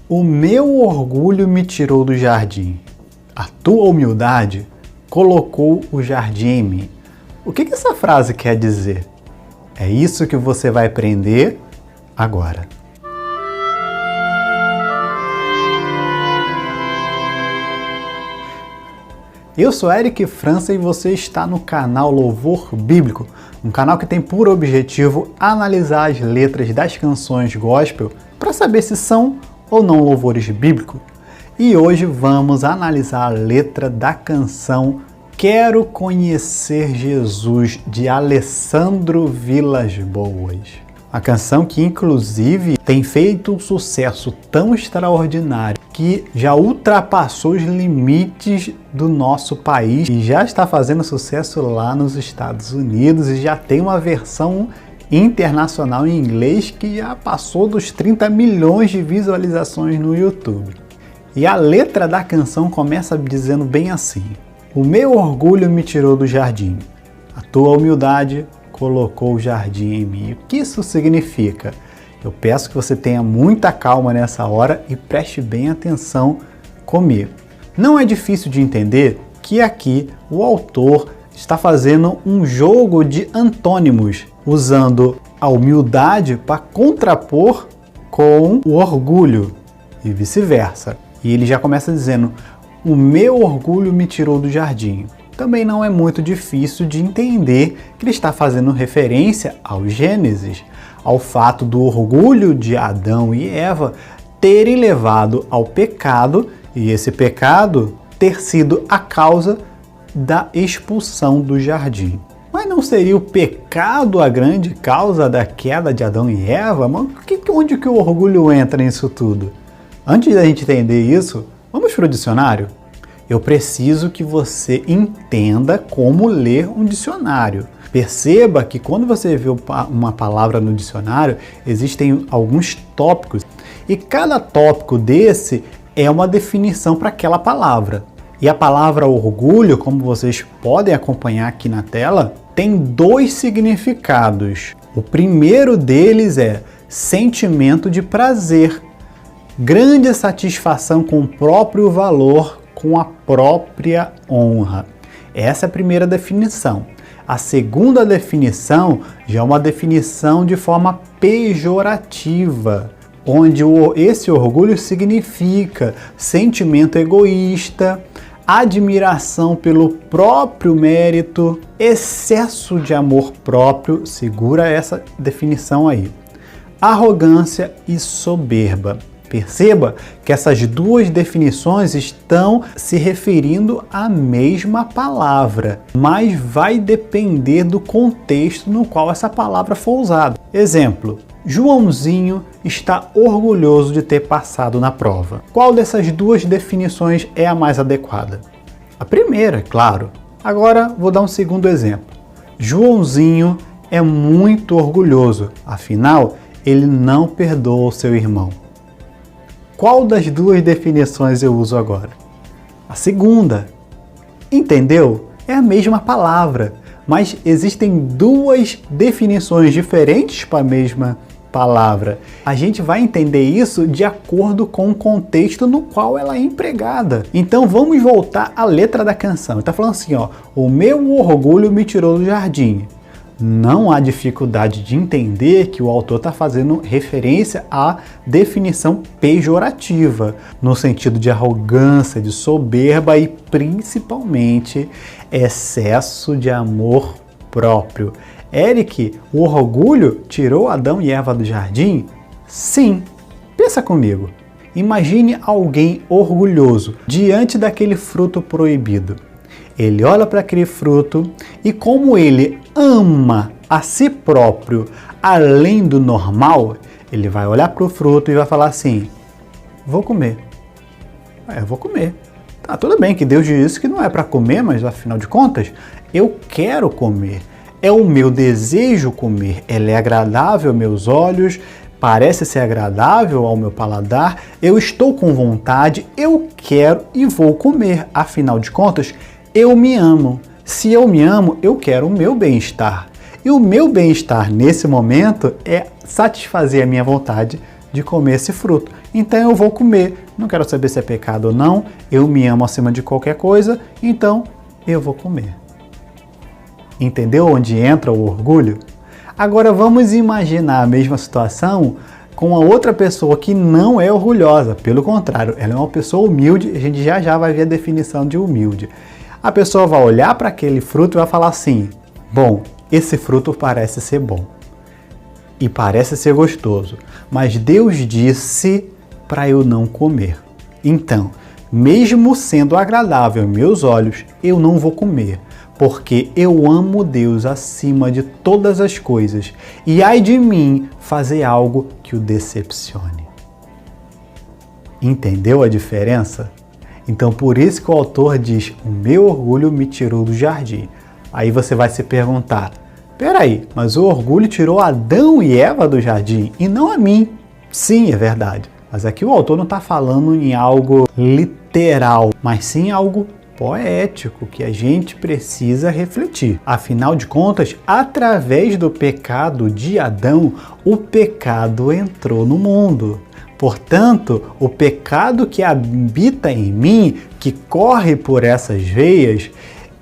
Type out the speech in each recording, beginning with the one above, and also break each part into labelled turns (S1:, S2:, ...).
S1: O meu orgulho me tirou do jardim. A tua humildade colocou o jardim em mim. O que essa frase quer dizer? É isso que você vai aprender agora. Eu sou Eric França e você está no canal Louvor Bíblico, um canal que tem por objetivo analisar as letras das canções gospel para saber se são ou não louvores bíblicos. E hoje vamos analisar a letra da canção Quero Conhecer Jesus, de Alessandro Vilas Boas. A canção que inclusive tem feito um sucesso tão extraordinário que já ultrapassou os limites do nosso país e já está fazendo sucesso lá nos Estados Unidos e já tem uma versão internacional em inglês que já passou dos 30 milhões de visualizações no YouTube. E a letra da canção começa dizendo bem assim: o meu orgulho me tirou do jardim, a tua humildade colocou o jardim em mim. O que isso significa? Eu peço que você tenha muita calma nessa hora e preste bem atenção comigo. Não é difícil de entender que aqui o autor está fazendo um jogo de antônimos, usando a humildade para contrapor com o orgulho e vice-versa. E ele já começa dizendo: o meu orgulho me tirou do jardim. Também não é muito difícil de entender que ele está fazendo referência ao Gênesis, ao fato do orgulho de Adão e Eva terem levado ao pecado e esse pecado ter sido a causa da expulsão do jardim. Mas não seria o pecado a grande causa da queda de Adão e Eva? Mas onde que o orgulho entra nisso tudo? Antes da gente entender isso, vamos para o dicionário? Eu preciso que você entenda como ler um dicionário. Perceba que quando você vê uma palavra no dicionário, existem alguns tópicos e cada tópico desse é uma definição para aquela palavra. E a palavra orgulho, como vocês podem acompanhar aqui na tela, tem dois significados. O primeiro deles é sentimento de prazer, grande satisfação com o próprio valor, com a própria honra. Essa é a primeira definição. A segunda definição já é uma definição de forma pejorativa, onde esse orgulho significa sentimento egoísta, admiração pelo próprio mérito, excesso de amor próprio, segura essa definição aí, arrogância e soberba. Perceba que essas duas definições estão se referindo à mesma palavra, mas vai depender do contexto no qual essa palavra for usada. Exemplo: Joãozinho está orgulhoso de ter passado na prova. Qual dessas duas definições é a mais adequada? A primeira, claro. Agora vou dar um segundo exemplo. Joãozinho é muito orgulhoso, afinal, ele não perdoa o seu irmão. Qual das duas definições eu uso agora? A segunda. Entendeu? É a mesma palavra, mas existem duas definições diferentes para a mesma palavra. A gente vai entender isso de acordo com o contexto no qual ela é empregada. Então vamos voltar à letra da canção. Está falando assim, ó: o meu orgulho me tirou do jardim. Não há dificuldade de entender que o autor está fazendo referência à definição pejorativa, no sentido de arrogância, de soberba e principalmente excesso de amor próprio. Eric, o orgulho tirou Adão e Eva do jardim? Sim. Pensa comigo. Imagine alguém orgulhoso diante daquele fruto proibido. Ele olha para aquele fruto e, como ele ama a si próprio além do normal, ele vai olhar para o fruto e vai falar assim: vou comer. Eu vou comer. Tá, tudo bem que Deus disse que não é para comer, mas afinal de contas, eu quero comer. É o meu desejo comer. Ela é agradável aos meus olhos, parece ser agradável ao meu paladar, eu estou com vontade, eu quero e vou comer. Afinal de contas, eu me amo. Se eu me amo, eu quero o meu bem-estar. E o meu bem-estar nesse momento é satisfazer a minha vontade de comer esse fruto. Então eu vou comer. Não quero saber se é pecado ou não. Eu me amo acima de qualquer coisa, então eu vou comer. Entendeu onde entra o orgulho? Agora vamos imaginar a mesma situação com a outra pessoa que não é orgulhosa. Pelo contrário, ela é uma pessoa humilde. A gente já vai ver a definição de humilde. A pessoa vai olhar para aquele fruto e vai falar assim: bom, esse fruto parece ser bom e parece ser gostoso, mas Deus disse para eu não comer. Então, mesmo sendo agradável aos meus olhos, eu não vou comer, porque eu amo Deus acima de todas as coisas, e ai de mim fazer algo que o decepcione. Entendeu a diferença? Então, por isso que o autor diz: o meu orgulho me tirou do jardim. Aí você vai se perguntar: peraí, mas o orgulho tirou Adão e Eva do jardim e não a mim. Sim, é verdade. Mas aqui o autor não está falando em algo literal, mas sim algo poético que a gente precisa refletir. Afinal de contas, através do pecado de Adão, o pecado entrou no mundo. Portanto, o pecado que habita em mim, que corre por essas veias,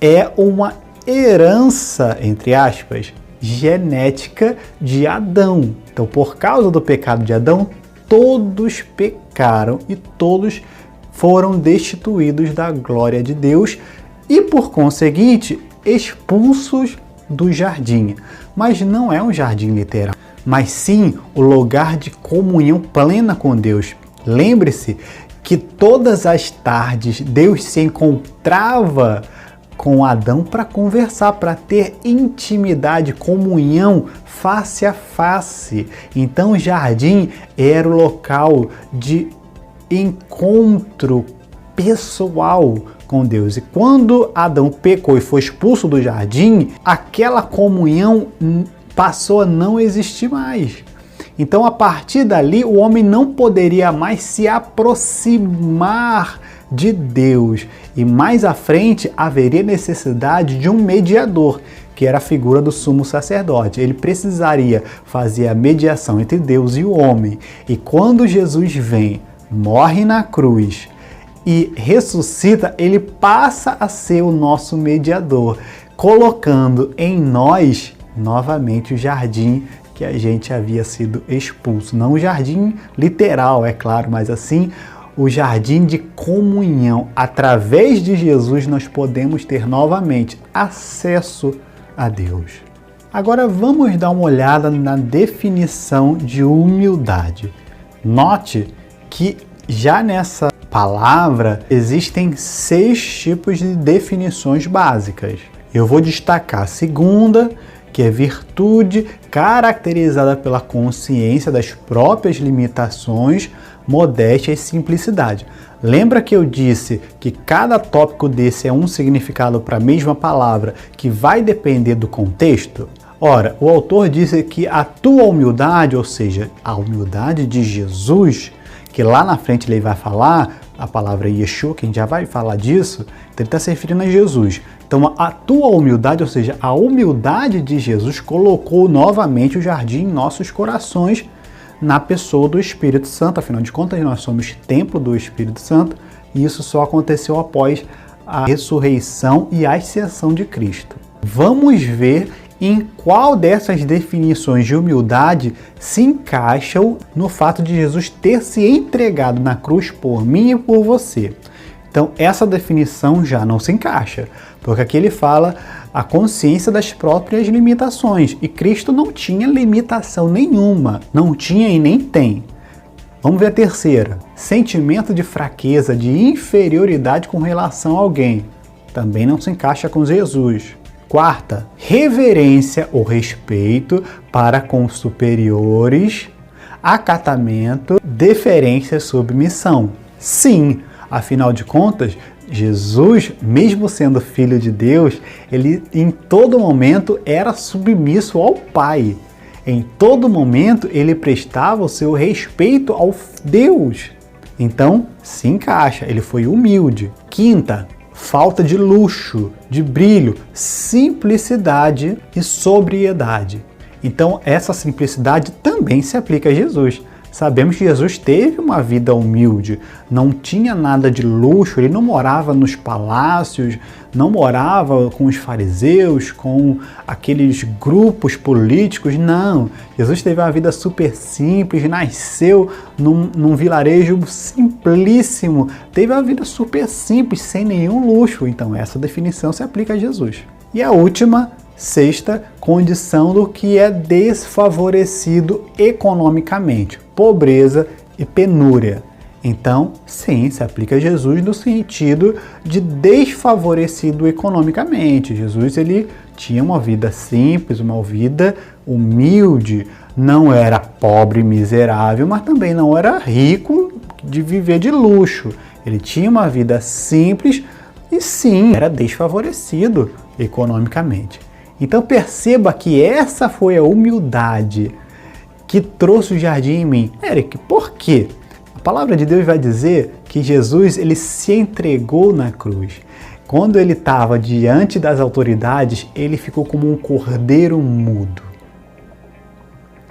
S1: é uma herança, entre aspas, genética de Adão. Então, por causa do pecado de Adão, todos pecaram e todos foram destituídos da glória de Deus e, por conseguinte, expulsos do jardim. Mas não é um jardim literal, mas sim o lugar de comunhão plena com Deus. Lembre-se que todas as tardes Deus se encontrava com Adão para conversar, para ter intimidade, comunhão face a face. Então o jardim era o local de encontro pessoal com Deus. E quando Adão pecou e foi expulso do jardim, aquela comunhão passou a não existir mais. Então, a partir dali, o homem não poderia mais se aproximar de Deus. E mais à frente, haveria necessidade de um mediador, que era a figura do sumo sacerdote. Ele precisaria fazer a mediação entre Deus e o homem. E quando Jesus vem, morre na cruz e ressuscita, ele passa a ser o nosso mediador, colocando em nós novamente o jardim que a gente havia sido expulso. Não o jardim literal, é claro, mas assim o jardim de comunhão. Através de Jesus nós podemos ter novamente acesso a Deus. Agora vamos dar uma olhada na definição de humildade. Note que já nessa palavra existem 6 tipos de definições básicas. Eu vou destacar a segunda, que é virtude caracterizada pela consciência das próprias limitações, modéstia e simplicidade. Lembra que eu disse que cada tópico desse é um significado para a mesma palavra, que vai depender do contexto? Ora, o autor disse que a tua humildade, ou seja, a humildade de Jesus, que lá na frente ele vai falar, a palavra Yeshua, que a gente já vai falar disso, então ele está se referindo a Jesus. Então a tua humildade, ou seja, a humildade de Jesus colocou novamente o jardim em nossos corações na pessoa do Espírito Santo. Afinal de contas, nós somos templo do Espírito Santo e isso só aconteceu após a ressurreição e a ascensão de Cristo. Vamos ver em qual dessas definições de humildade se encaixam no fato de Jesus ter se entregado na cruz por mim e por você. Então, essa definição já não se encaixa, porque aqui ele fala a consciência das próprias limitações, e Cristo não tinha limitação nenhuma, não tinha e nem tem. Vamos ver a terceira. Sentimento de fraqueza, de inferioridade com relação a alguém. Também não se encaixa com Jesus. Quarta, reverência ou respeito para com os superiores, acatamento, deferência, submissão. Sim, afinal de contas, Jesus, mesmo sendo filho de Deus, ele em todo momento era submisso ao Pai. Em todo momento ele prestava o seu respeito ao Deus. Então, se encaixa, ele foi humilde. Quinta, falta de luxo, de brilho, simplicidade e sobriedade. Então, essa simplicidade também se aplica a Jesus. Sabemos que Jesus teve uma vida humilde, não tinha nada de luxo, ele não morava nos palácios, não morava com os fariseus, com aqueles grupos políticos, não. Jesus teve uma vida super simples, nasceu num vilarejo simplíssimo, teve uma vida super simples, sem nenhum luxo. Então essa definição se aplica a Jesus. E a última, sexta condição do que é desfavorecido economicamente, pobreza e penúria. Então, sim, se aplica a Jesus no sentido de desfavorecido economicamente. Jesus, ele tinha uma vida simples, uma vida humilde, não era pobre e miserável, mas também não era rico de viver de luxo. Ele tinha uma vida simples e sim, era desfavorecido economicamente. Então perceba que essa foi a humildade que trouxe o jardim em mim. Eric, por quê? A palavra de Deus vai dizer que Jesus, ele se entregou na cruz. Quando ele estava diante das autoridades, ele ficou como um cordeiro mudo.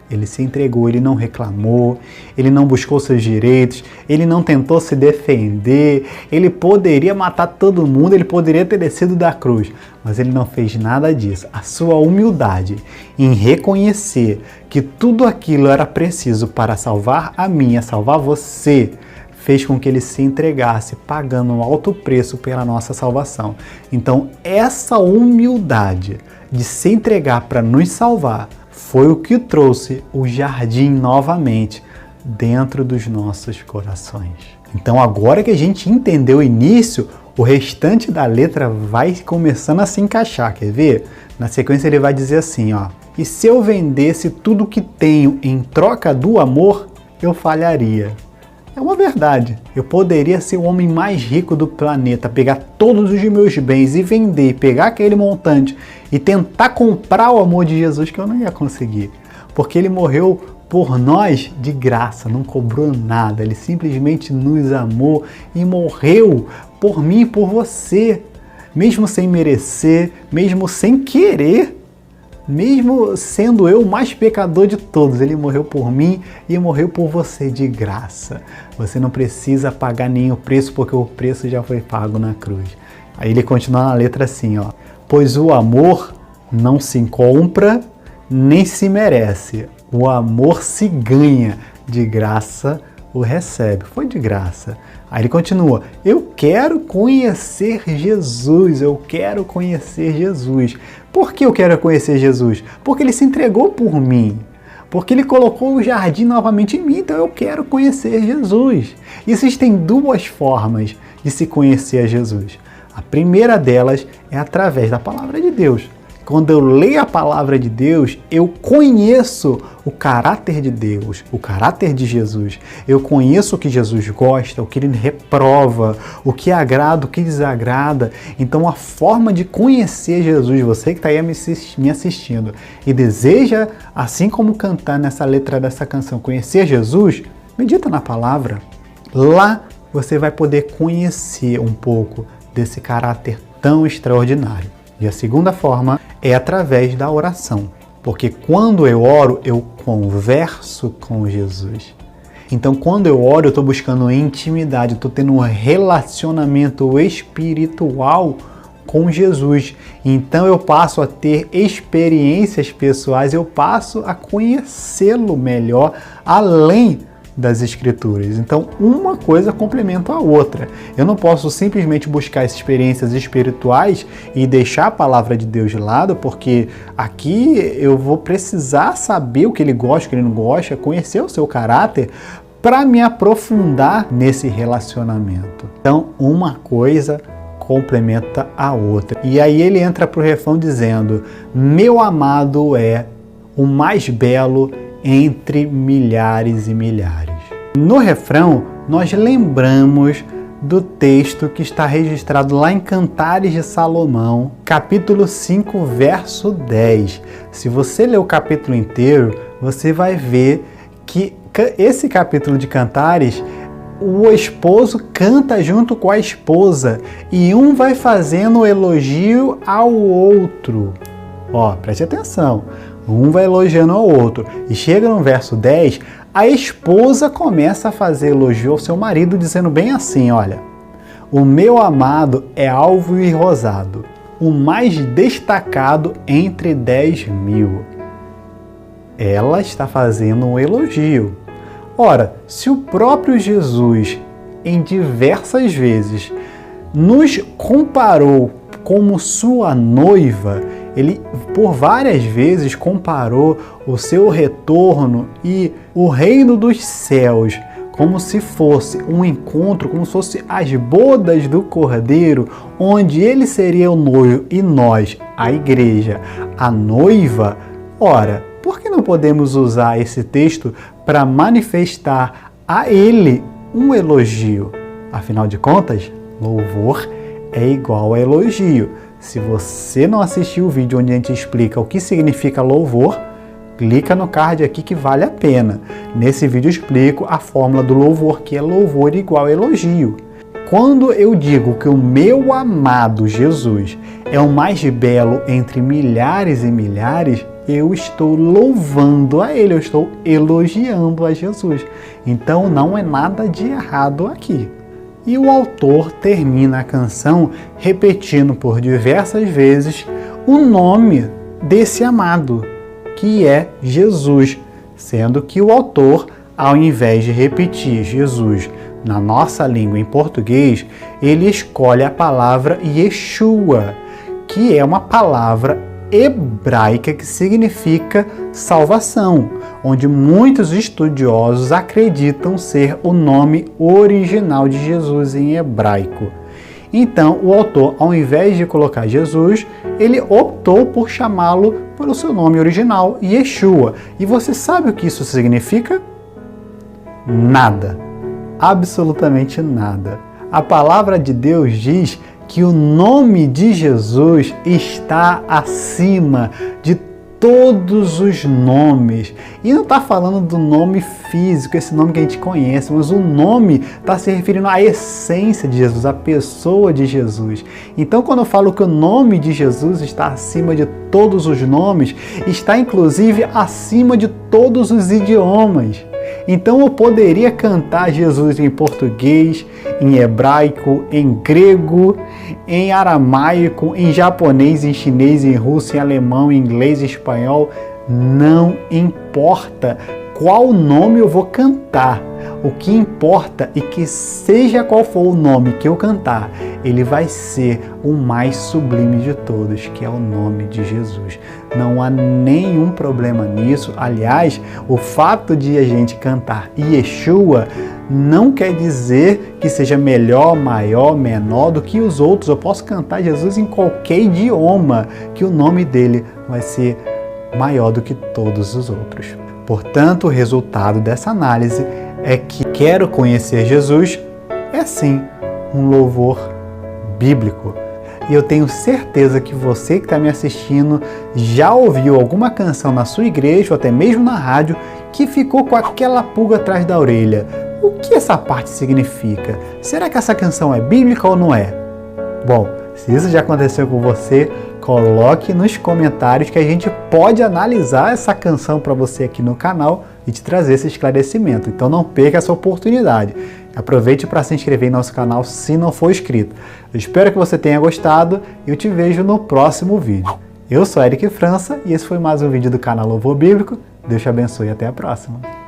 S1: Ele se entregou, ele não reclamou, ele não buscou seus direitos, ele não tentou se defender, ele poderia matar todo mundo, ele poderia ter descido da cruz, mas ele não fez nada disso. A sua humildade em reconhecer que tudo aquilo era preciso para salvar a mim, salvar você, fez com que ele se entregasse, pagando um alto preço pela nossa salvação. Então, essa humildade de se entregar para nos salvar, foi o que trouxe o jardim novamente dentro dos nossos corações. Então agora que a gente entendeu o início, o restante da letra vai começando a se encaixar, quer ver? Na sequência ele vai dizer assim, ó: e se eu vendesse tudo que tenho em troca do amor, eu falharia. É uma verdade. Eu poderia ser o homem mais rico do planeta, pegar todos os meus bens e vender, pegar aquele montante e tentar comprar o amor de Jesus, que eu não ia conseguir. Porque ele morreu por nós de graça, não cobrou nada. Ele simplesmente nos amou e morreu por mim e por você. Mesmo sem merecer, mesmo sem querer. Mesmo sendo eu o mais pecador de todos, ele morreu por mim e morreu por você de graça. Você não precisa pagar nenhum preço, porque o preço já foi pago na cruz. Aí ele continua na letra assim, ó: pois o amor não se compra nem se merece. O amor se ganha, de graça o recebe. Foi de graça. Aí ele continua: eu quero conhecer Jesus, eu quero conhecer Jesus. Por que eu quero conhecer Jesus? Porque ele se entregou por mim. Porque ele colocou o jardim novamente em mim, então eu quero conhecer Jesus. Existem duas formas de se conhecer a Jesus. A primeira delas é através da palavra de Deus. Quando eu leio a palavra de Deus, eu conheço o caráter de Deus, o caráter de Jesus. Eu conheço o que Jesus gosta, o que ele reprova, o que agrada, o que desagrada. Então, a forma de conhecer Jesus, você que está aí me assistindo e deseja, assim como cantar nessa letra dessa canção, conhecer Jesus, medita na palavra. Lá você vai poder conhecer um pouco desse caráter tão extraordinário. E a segunda forma é através da oração, porque quando eu oro, eu converso com Jesus. Então, quando eu oro, eu estou buscando intimidade, estou tendo um relacionamento espiritual com Jesus. Então, eu passo a ter experiências pessoais, eu passo a conhecê-lo melhor, além das Escrituras. Então, uma coisa complementa a outra. Eu não posso simplesmente buscar experiências espirituais e deixar a palavra de Deus de lado, porque aqui eu vou precisar saber o que ele gosta, o que ele não gosta, conhecer o seu caráter para me aprofundar nesse relacionamento. Então, uma coisa complementa a outra. E aí ele entra para o refrão dizendo: meu amado é o mais belo entre milhares e milhares. No refrão, nós lembramos do texto que está registrado lá em Cantares de Salomão, capítulo 5, verso 10. Se você ler o capítulo inteiro, você vai ver que esse capítulo de Cantares, o esposo canta junto com a esposa e um vai fazendo elogio ao outro. Ó, preste atenção. Um vai elogiando ao outro. E chega no verso 10, a esposa começa a fazer elogio ao seu marido, dizendo bem assim, olha, o meu amado é alvo e rosado, o mais destacado entre 10.000. Ela está fazendo um elogio. Ora, se o próprio Jesus, em diversas vezes, nos comparou como sua noiva, ele por várias vezes comparou o seu retorno e o reino dos céus como se fosse um encontro, como se fosse as bodas do Cordeiro, onde ele seria o noivo e nós, a igreja, a noiva. Ora, por que não podemos usar esse texto para manifestar a ele um elogio? Afinal de contas, louvor é igual a elogio. Se você não assistiu o vídeo onde a gente explica o que significa louvor, clica no card aqui que vale a pena. Nesse vídeo eu explico a fórmula do louvor, que é louvor igual a elogio. Quando eu digo que o meu amado Jesus é o mais belo entre milhares e milhares, eu estou louvando a ele, eu estou elogiando a Jesus. Então não é nada de errado aqui. E o autor termina a canção repetindo por diversas vezes o nome desse amado, que é Jesus, sendo que o autor, ao invés de repetir Jesus na nossa língua em português, ele escolhe a palavra Yeshua, que é uma palavra hebraica que significa salvação, onde muitos estudiosos acreditam ser o nome original de Jesus em hebraico. Então, o autor, ao invés de colocar Jesus, ele optou por chamá-lo pelo seu nome original, Yeshua. E você sabe o que isso significa? Nada. Absolutamente nada. A palavra de Deus diz que o nome de Jesus está acima de todos os nomes. E não está falando do nome físico, esse nome que a gente conhece, mas o nome está se referindo à essência de Jesus, à pessoa de Jesus. Então, quando eu falo que o nome de Jesus está acima de todos os nomes, está inclusive acima de todos os idiomas. Então eu poderia cantar Jesus em português, em hebraico, em grego, em aramaico, em japonês, em chinês, em russo, em alemão, em inglês, em espanhol. Não importa qual nome eu vou cantar. O que importa é que seja qual for o nome que eu cantar, ele vai ser o mais sublime de todos, que é o nome de Jesus. Não há nenhum problema nisso. Aliás, o fato de a gente cantar Yeshua não quer dizer que seja melhor, maior, menor do que os outros. Eu posso cantar Jesus em qualquer idioma, que o nome dele vai ser maior do que todos os outros. Portanto, o resultado dessa análise é que quero conhecer Jesus é sim um louvor bíblico. E eu tenho certeza que você que está me assistindo já ouviu alguma canção na sua igreja ou até mesmo na rádio que ficou com aquela pulga atrás da orelha. O que essa parte significa? Será que essa canção é bíblica ou não é? Bom, se isso já aconteceu com você, coloque nos comentários que a gente pode analisar essa canção para você aqui no canal e te trazer esse esclarecimento. Então não perca essa oportunidade. Aproveite para se inscrever em nosso canal se não for inscrito. Eu espero que você tenha gostado e eu te vejo no próximo vídeo. Eu sou Eric França e esse foi mais um vídeo do canal Louvor Bíblico. Deus te abençoe e até a próxima.